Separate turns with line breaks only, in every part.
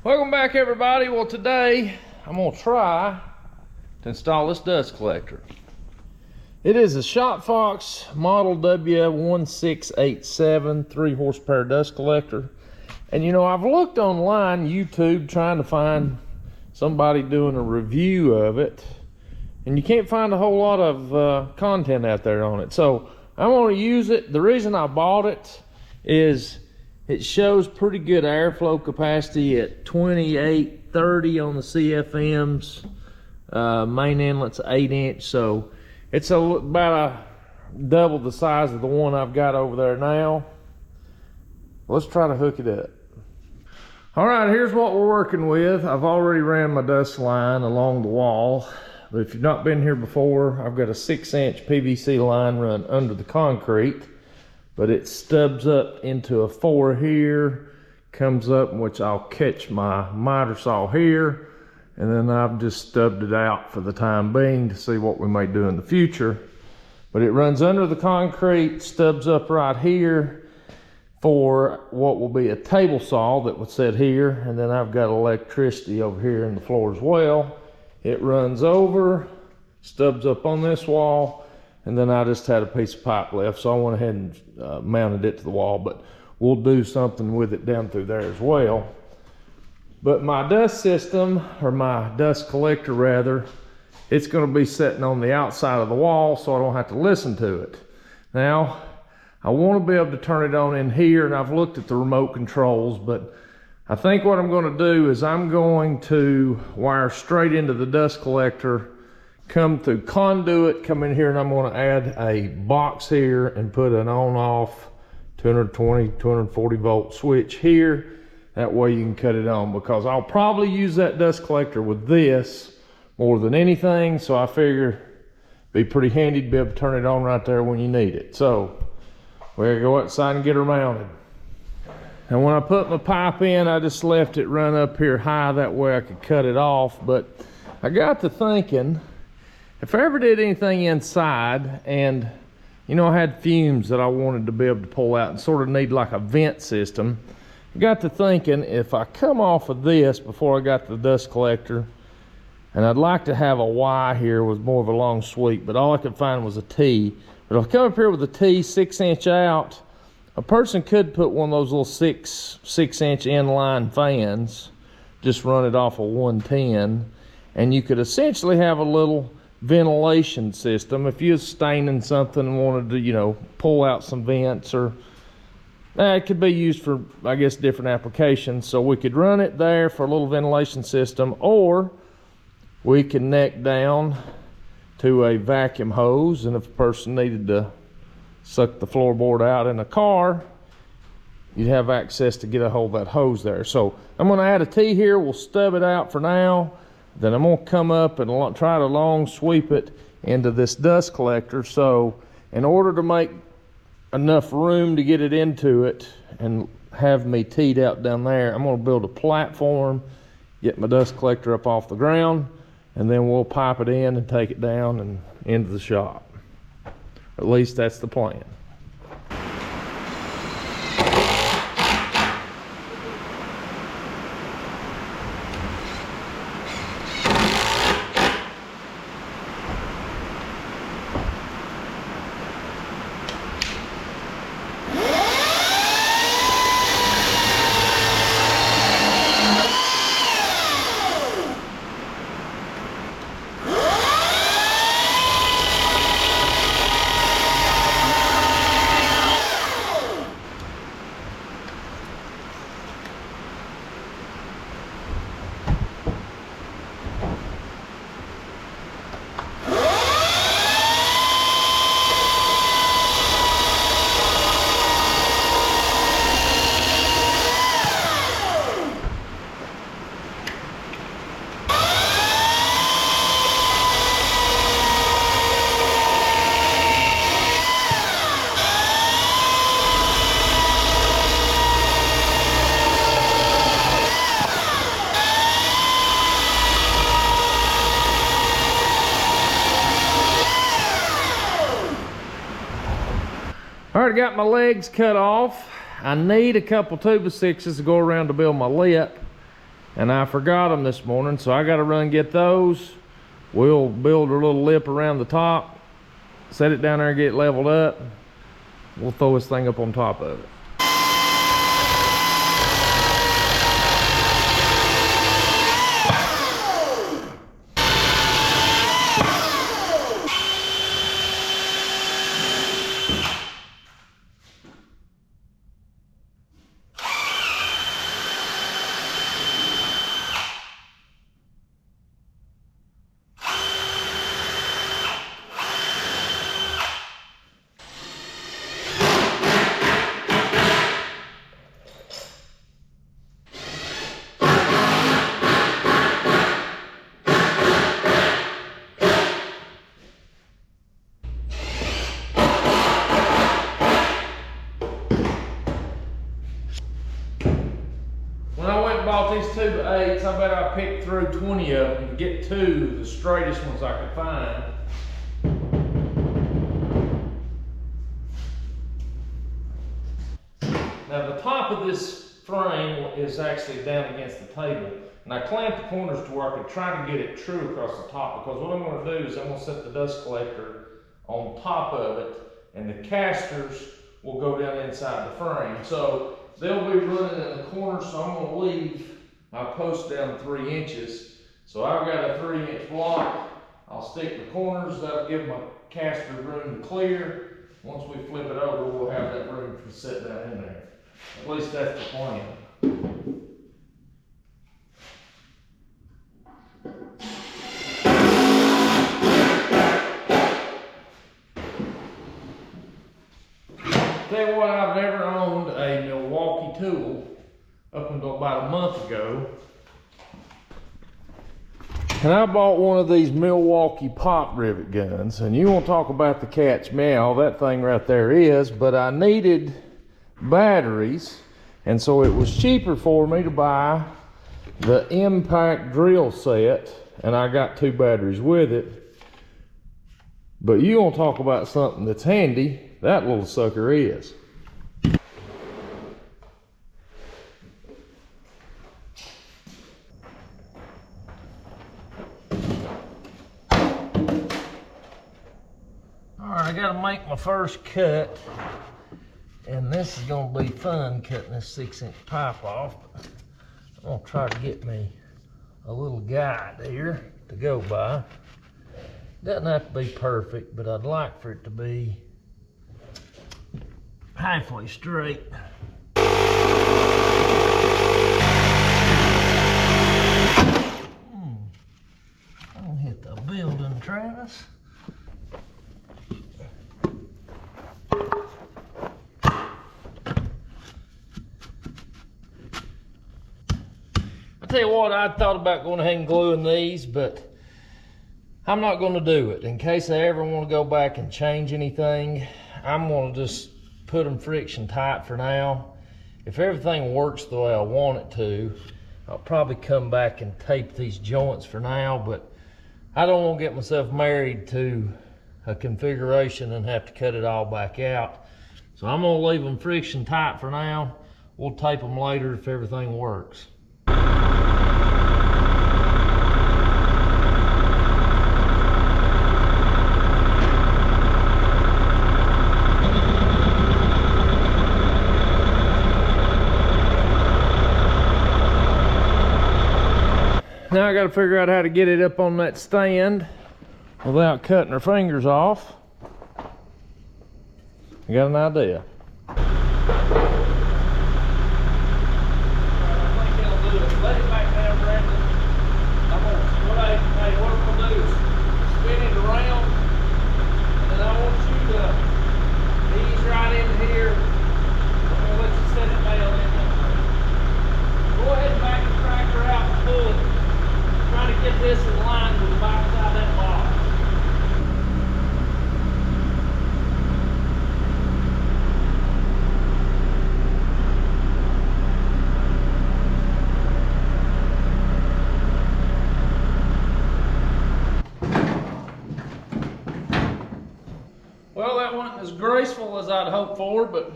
Welcome back, everybody. Well, today I'm gonna try to install this dust collector. It is a ShopFox model W1687 3 horsepower dust collector. And you know, I've looked online, YouTube, trying to find somebody doing a review of it, and you can't find a whole lot of content out there on it. So I want to use it. The reason I bought it is it shows pretty good airflow capacity at 2830 on the CFMs. Main inlet's 8-inch, so it's about double the size of the one I've got over there now. Let's try to hook it up. All right, here's what we're working with. I've already ran my dust line along the wall, but if you've not been here before, I've got a 6-inch PVC line run under the concrete, but it stubs up into a 4 here, comes up, which I'll catch my miter saw here, and then I've just stubbed it out for the time being to see what we may do in the future. But it runs under the concrete, stubs up right here for what will be a table saw that would sit here, and then I've got electricity over here in the floor as well. It runs over, stubs up on this wall, and then I just had a piece of pipe left, so I went ahead and mounted it to the wall, but we'll do something with it down through there as well. But my dust system, or my dust collector rather, it's going to be sitting on the outside of the wall so I don't have to listen to it. Now, I want to be able to turn it on in here, and I've looked at the remote controls, but I think what I'm going to do is I'm going to wire straight into the dust collector, come through conduit, come in here, and I'm going to add a box here and put an on-off 220, 240 volt switch here. That way you can cut it on, because I'll probably use that dust collector with this more than anything, so I figure it'd be pretty handy to be able to turn it on right there when you need it. So we're gonna go outside and get her mounted. And when I put my pipe in, I just left it run up here high, that way I could cut it off. But I got to thinking, if I ever did anything inside, and you know, I had fumes that I wanted to be able to pull out and sort of need like a vent system, I got to thinking, if I come off of this before I got the dust collector, and I'd like to have a Y here with more of a long sweep, but all I could find was a T. But if I come up here with a T 6-inch out, a person could put one of those little 6-inch inline fans, just run it off of 110, and you could essentially have a little ventilation system if you was staining something and wanted to, you know, pull out some vents, or it could be used for, I guess, different applications. So we could run it there for a little ventilation system, or we can neck down to a vacuum hose, and if a person needed to suck the floorboard out in a car, you'd have access to get a hold of that hose there. So I'm going to add a T here. We'll stub it out for now. Then I'm going to come up and try to long sweep it into this dust collector. So in order to make enough room to get it into it and have me teed out down there, I'm going to build a platform, get my dust collector up off the ground, and then we'll pipe it in and take it down and into the shop. At least that's the plan. Already got my legs cut off. I need a couple 2x6s to go around to build my lip. and I forgot them this morning, so I gotta run get those. We'll build a little lip around the top, set it down there and get it leveled up. We'll throw this thing up on top of it. When I went and bought these 2x8s, I bet I picked through 20 of them to get two, the straightest ones I could find. Now the top of this frame is actually down against the table, and I clamped the corners to where I could try to get it true across the top, because what I'm going to do is I'm going to set the dust collector on top of it, and the casters will go down inside the frame. So they'll be running in the corner, so I'm going to leave my post down 3 inches. So I've got a 3-inch block. I'll stick the corners. That'll give my caster room to clear. Once we flip it over, we'll have that room to sit down in there. At least that's the plan. Tell you what, I've never owned a Milwaukee tool up until about a month ago. And I bought one of these Milwaukee pop rivet guns, and you want to talk about the cat's meow, that thing right there is, but I needed batteries, and so it was cheaper for me to buy the impact drill set, and I got 2 batteries with it. But you want to talk about something that's handy, that little sucker is. Alright, I gotta make my first cut, and this is gonna be fun, cutting this 6-inch pipe off. But I'm gonna try to get me a little guide here to go by. Doesn't have to be perfect, but I'd like for it to be halfway straight. I'm gonna hit the building, Travis. I tell you what, I thought about going ahead and gluing these, but I'm not going to do it. In case I ever want to go back and change anything, I'm going to just put them friction tight for now. If everything works the way I want it to, I'll probably come back and tape these joints for now, but I don't want to get myself married to a configuration and have to cut it all back out. So I'm going to leave them friction tight for now. We'll tape them later if everything works. Now I got to figure out how to get it up on that stand without cutting her fingers off. I got an idea. Get this in line with the back side of that box. Well, that wasn't as graceful as I'd hoped for, but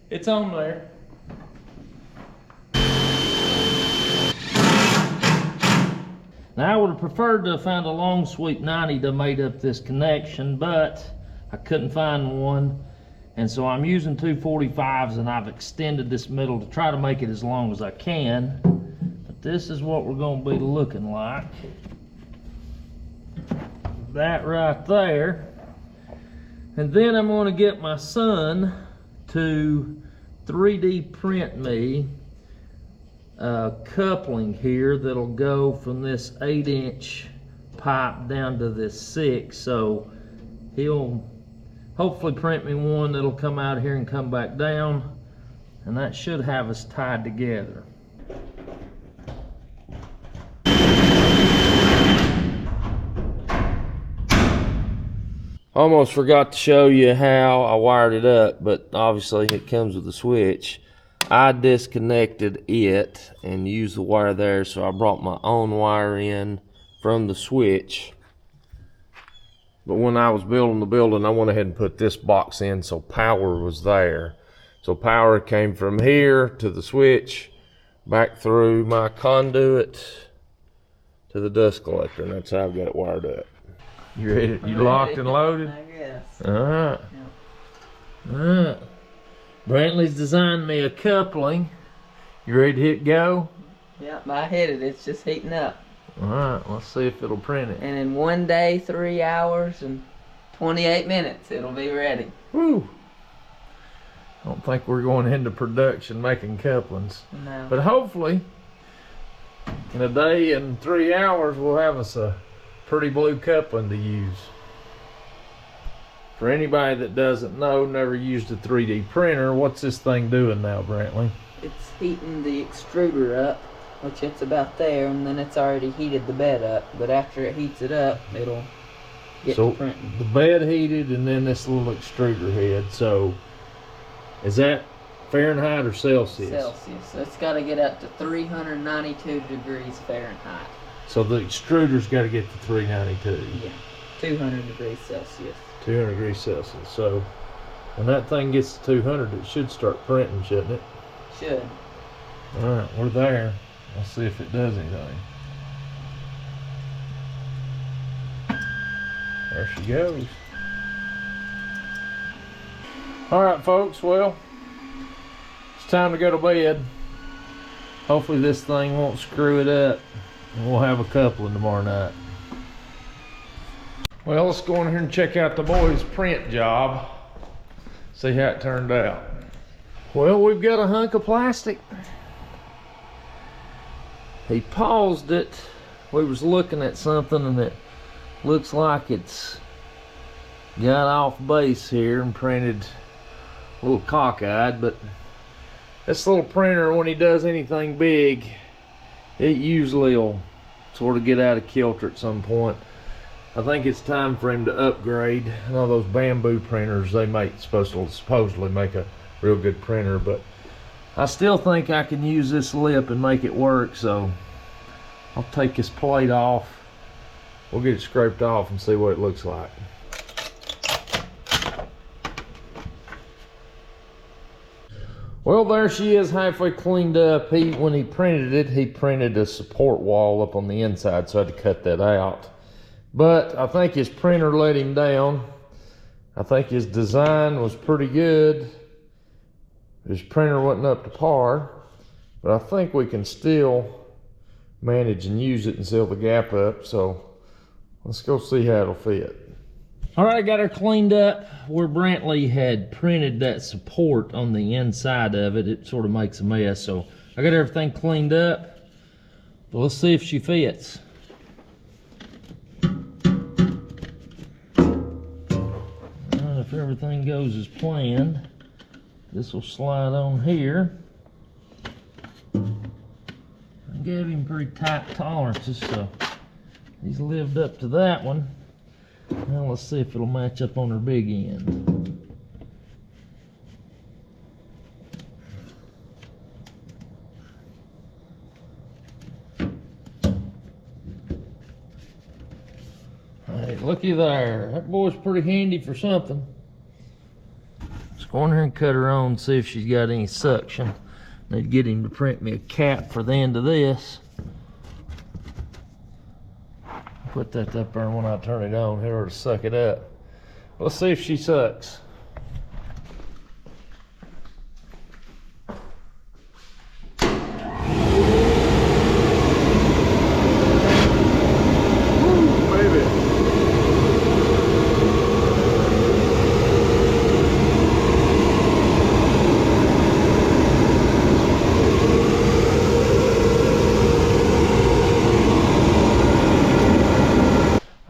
it's on there. Now I would have preferred to have found a long sweep 90 to made up this connection, but I couldn't find one. And so I'm using 245s, and I've extended this middle to try to make it as long as I can. But this is what we're gonna be looking like. That right there. And then I'm gonna get my son to 3D print me a coupling here that'll go from this 8-inch pipe down to this 6. So he'll hopefully print me one that'll come out here and come back down, and that should have us tied together. Almost forgot to show you how I wired it up, but obviously it comes with a switch. I disconnected it and used the wire there, so I brought my own wire in from the switch. But when I was building the building, I went ahead and put this box in so power was there. So power came from here to the switch, back through my conduit to the dust collector, and that's how I've got it wired up. You ready? You locked and loaded?
I guess.
All right.
Yep.
All right. Brantley's designed me a coupling. You ready to hit go?
Yep, I hit it. It's just heating up.
All right, let's see if it'll print it.
And in 1 day, 3 hours, and 28 minutes, it'll be ready.
Woo! I don't think we're going into production making couplings.
No.
But hopefully, in a day and 3 hours, we'll have us a pretty blue coupling to use. For anybody that doesn't know, never used a 3D printer, what's this thing doing now, Brantley?
It's heating the extruder up, which it's about there, and then it's already heated the bed up. But after it heats it up, it'll get to printing.
The bed heated and then this little extruder head. So is that Fahrenheit or Celsius?
Celsius. So it's got to get up to 392 degrees Fahrenheit.
So the extruder's got to get to 392.
Yeah, 200 degrees Celsius.
200 degrees Celsius. So when that thing gets to 200, it should start printing, shouldn't it?
Should.
All right, we're there. Let's see if it does anything. There she goes. All right, folks. Well, it's time to go to bed. Hopefully this thing won't screw it up, and we'll have a coupling tomorrow night. Well, let's go in here and check out the boys' print job. See how it turned out. Well, we've got a hunk of plastic. He paused it. We was looking at something and it looks like it's got off base here and printed a little cockeyed, but this little printer, when he does anything big, it usually will sort of get out of kilter at some point. I think it's time for him to upgrade. I know those bamboo printers, they supposedly make a real good printer, but I still think I can use this lip and make it work, so I'll take this plate off. We'll get it scraped off and see what it looks like. Well, there she is, halfway cleaned up. When he printed it, he printed a support wall up on the inside, so I had to cut that out. But I think his printer let him down. I think his design was pretty good. His printer wasn't up to par, but I think we can still manage and use it and seal the gap up. So let's go see how it'll fit. All right, got her cleaned up. Where Brantley had printed that support on the inside of it, it sort of makes a mess. So I got everything cleaned up. But let's see if she fits. If everything goes as planned, this will slide on here. I gave him pretty tight tolerances, so he's lived up to that one. Now let's see if it'll match up on her big end. Hey, looky there. That boy's pretty handy for something. Let's go in here and cut her on, see if she's got any suction. Need to get him to print me a cap for the end of this. Put that up there, and when I turn it on, hit her to suck it up. Let's see if she sucks.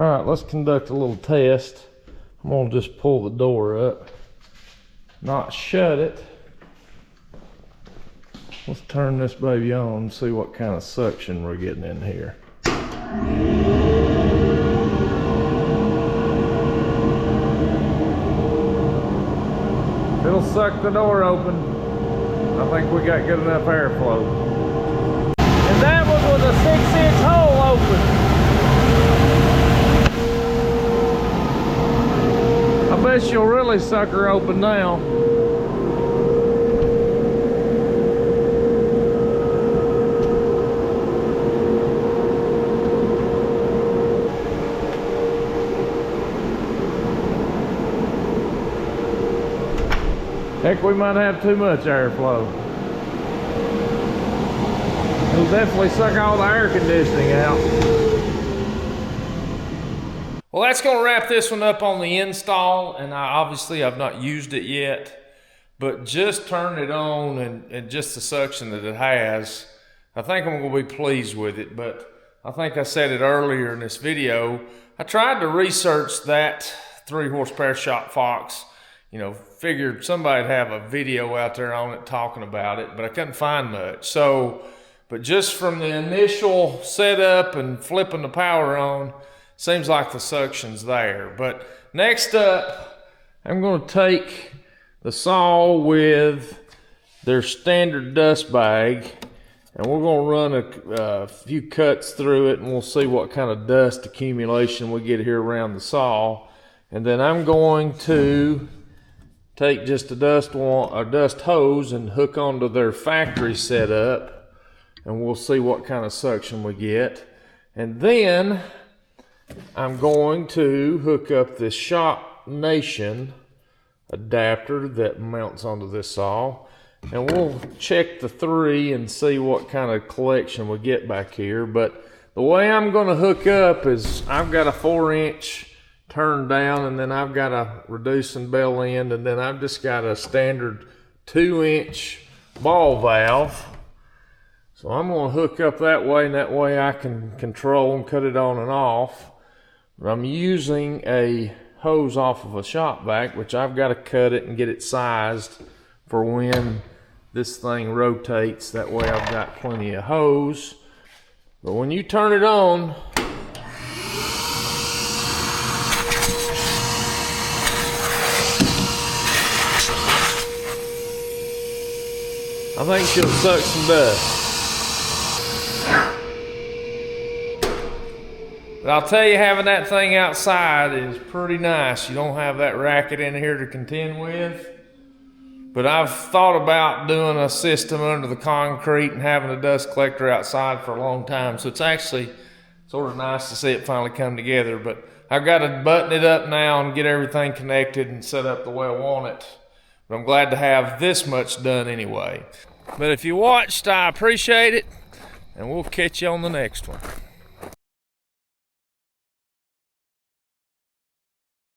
All right, let's conduct a little test. I'm gonna just pull the door up, not shut it. Let's turn this baby on and see what kind of suction we're getting in here. If it'll suck the door open, I think we got good enough airflow. And that was with a 6-inch hole open. I bet she'll really suck her open now. Heck, we might have too much airflow. It'll definitely suck all the air conditioning out. Well, that's going to wrap this one up on the install, and I've not used it yet, but just turn it on and just the suction that it has, I think I'm going to be pleased with it. But I think I said it earlier in this video, I tried to research that 3 horsepower ShopFox, figured somebody'd have a video out there on it talking about it, but I couldn't find much. So, but just from the initial setup and flipping the power on, seems like the suction's there. But next up, I'm going to take the saw with their standard dust bag, and we're going to run a few cuts through it, and we'll see what kind of dust accumulation we get here around the saw. And then I'm going to take just a dust hose and hook onto their factory setup, and we'll see what kind of suction we get. And then I'm going to hook up this Shop Nation adapter that mounts onto this saw, and we'll check the 3 and see what kind of collection we get back here. But the way I'm going to hook up is I've got a 4-inch turn down, and then I've got a reducing bell end, and then I've just got a standard 2-inch ball valve. So I'm going to hook up that way, and that way I can control and cut it on and off. But I'm using a hose off of a shop vac, which I've got to cut it and get it sized for when this thing rotates. That way I've got plenty of hose. But when you turn it on, I think she'll suck some dust. But I'll tell you, having that thing outside is pretty nice. You don't have that racket in here to contend with. But I've thought about doing a system under the concrete and having a dust collector outside for a long time. So it's actually sort of nice to see it finally come together. But I've got to button it up now and get everything connected and set up the way I want it. But I'm glad to have this much done anyway. But if you watched, I appreciate it. And we'll catch you on the next one.